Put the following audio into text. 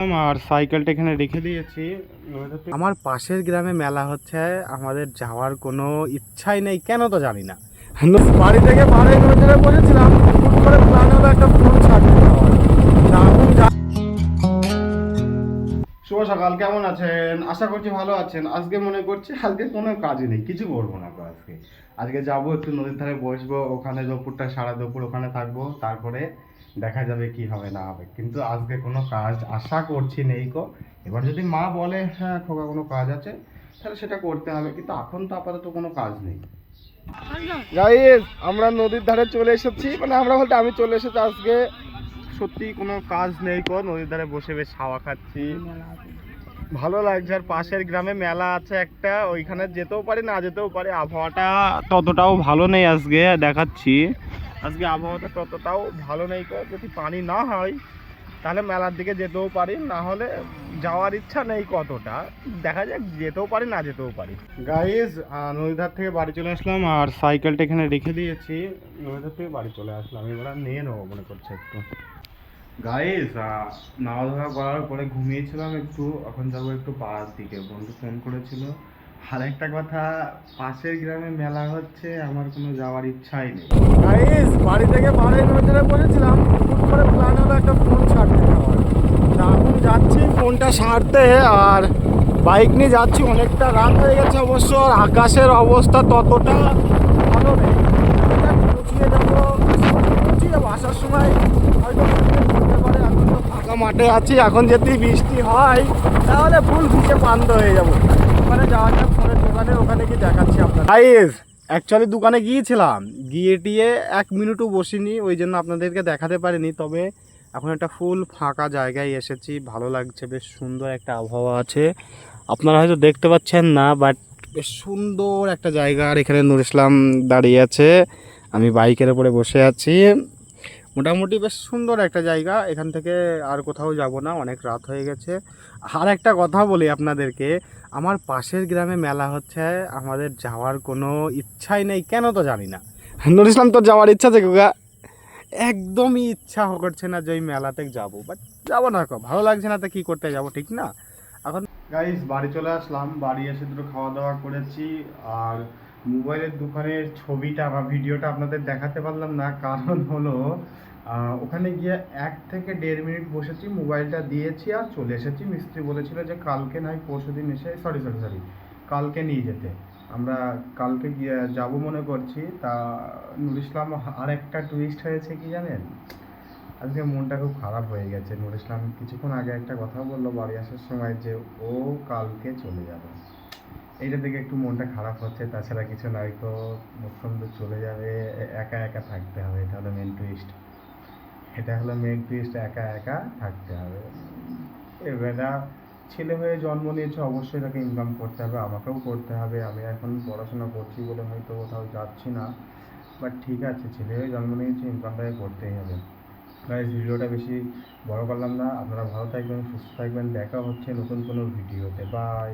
আর সাইকেলটা এখানে রেখে দিয়েছি। আমার পাশের গ্রামে মেলা হচ্ছে, আমাদের যাওয়ার কোনো ইচ্ছাই নেই, কেন তো জানি না। বাড়ি থেকে বাড়ি নজরে বসেছিলাম, হুট করে প্ল্যান হলো একটা ফোন ছাড়তে যাওয়ার। শুভ সকাল, কেমন আছেন? আশা করছি ভালো আছেন। আজকে মনে করছি আজকে কোনো কাজই নেই, কিছু করবো না তো আজকে। আজকে যাবো একটু নদীর ধারে বসবো, ওখানে দুপুরটা সারা দুপুর ওখানে থাকবো, তারপরে দেখা যাবে কি হবে না হবে। কিন্তু আজকে কোনো কাজ আশা করছি নেই কো। এবার যদি মা বলে হ্যাঁ খোকা কোনো কাজ আছে, তাহলে সেটা করতে হবে, কিন্তু এখন তো আপাতত কোনো কাজ নেই। গাইস, আমরা নদীর ধারে চলে এসেছি, মানে আমরা বলতে আমি চলে এসেছি। আজকে সত্যি কোনো কাজ নেই কো, নদীর ধারে বসে বেশ হাওয়া খাচ্ছি, ভালো লাগছে। আর পাশের গ্রামে মেলা আছে একটা, ওইখানে যেতেও পারি না যেতেও পারি। আবহাওয়াটা ততটাও ভালো নেই আজকে, দেখাচ্ছি আজকে আবহাওয়াটা ততটাও ভালো নেই কো। যদি পানি না হয় তাহলে মেলার দিকে যেতেও পারি, না হলে যাওয়ার ইচ্ছা নেই কতটা। দেখা যাক, যেতেও পারি না যেতেও পারি। গাইজ, নদীধার থেকে বাড়ি চলে আসলাম আর সাইকেলটা এখানে রেখে দিয়েছি। নদীধার থেকে বাড়ি চলে আসলাম, এবার নিয়ে নেবো মনে করছে একটু। গাইজ, নাওয়া ধরা করার পরে ঘুমিয়েছিলাম একটু, এখন যাবো একটু পাড়ার দিকে। বন্ধু ফোন করেছিল। আর একটা কথা, পাশের গ্রামে মেলা হচ্ছে, আমার কোনো যাওয়ার ইচ্ছাই নেই। গাইজ, বাড়ি থেকে বাড়ি নজরে বসেছিলাম, হুট করে প্ল্যান হলো একটা ফোন ছাড়তে যাওয়ার। এখন যাচ্ছি ফোনটা সারতে, আর বাইক নিয়ে যাচ্ছি। অনেকটা রাত হয়ে গেছে অবশ্য, আর আকাশের অবস্থা ততটা ভালো নেই। পৌঁছিয়ে যাবো, পৌঁছিয়ে যাবো আসার সময় হয়তো হতে পারে। এখন তো ফাঁকা মাঠে আছি, এখন যদি বৃষ্টি হয় তাহলে ফুল ভিজে পান্ত হয়ে যাবো। ওখানে যাওয়া যাক, ফোনের দোকানে, ওখানে কি দেখাচ্ছি আপনার। গাইস, অ্যাকচুয়ালি দোকানে গিয়েছিলাম, গিয়ে টিয়ে 1 মিনিটও বসিনি, ওই জন্য আপনাদেরকে দেখাতে পারিনি। তবে এখন একটা ফুল ফাঁকা জায়গায় এসেছি, ভালো লাগছে, বেশ সুন্দর একটা আবহাওয়া আছে। আপনারা হয়তো দেখতে পাচ্ছেন না, বাট বেশ সুন্দর একটা জায়গা। আর এখানে নুর ইসলাম দাঁড়িয়ে আছে, আমি বাইকের উপরে বসে আছি। মোটামুটি বেশ সুন্দর একটা জায়গা। এখান থেকে আর কোথাও যাব না, অনেক রাত হয়ে গেছে। আর একটা কথা বলি আপনাদেরকে, আমার পাশের গ্রামে মেলা হচ্ছে, আমাদের যাওয়ার কোনো ইচ্ছাই নেই, কেন তো জানি না। নুর ইসলাম, তোর যাওয়ার ইচ্ছা আছে গোগা? একদমই ইচ্ছা করছে না যে ওই মেলাতে যাবো, বাট যাবো না, ভালো লাগছে না, তো কী করতে যাব, ঠিক না? এখন গাইস, বাড়ি চলে আসলাম, বাড়ি এসে দুটো খাওয়া দাওয়া করেছি। আর মোবাইলের দোকানের ছবিটা বা ভিডিওটা আপনাদের দেখাতে পারলাম না, কারণ হলো ওখানে গিয়ে 1 থেকে 1.5 মিনিট বসেছি, মোবাইলটা দিয়েছি আর চলে এসেছি। মিস্ত্রি বলেছিল যে কালকে নয় পরশু দিন এসে, সরি কালকে নিয়ে যেতে। আমরা কালকে গিয়ে যাবো মনে করছি। তা নুর ইসলাম, আর একটা টুইস্ট হয়েছে কি জানেন, আজকে মনটা খুব খারাপ হয়ে গেছে। নুর ইসলাম কিছুক্ষণ আগে একটা কথা বললো বাড়ি আসার সময়, যে ও কালকে চলে যাবে। এইটা থেকে একটু মনটা খারাপ হচ্ছে, তাছাড়া কিছু নয়। তো মুসলন্দ চলে যাবে, একা একা থাকতে হবে, এটা হলো মেন টুইস্ট। এটা হলো মেন টুইস্ট, একা একা থাকতে হবে। এবার ছেলে হয়ে জন্ম নিয়েছে, অবশ্যই তাকে ইনকাম করতে হবে, আমাকেও করতে হবে। আমি এখন পড়াশোনা করছি বলে হয়তো কোথাও যাচ্ছি না, বাট ঠিক আছে, ছেলে হয়ে জন্ম নিয়েছে, ইনকামটাকে করতেই হবে। গাইস, ভিডিওটা বেশি বড় করলাম না, আপনারা ভালো থাকবেন, সুস্থ থাকবেন, দেখা হচ্ছে নতুন কোনো ভিডিওতে। বাই।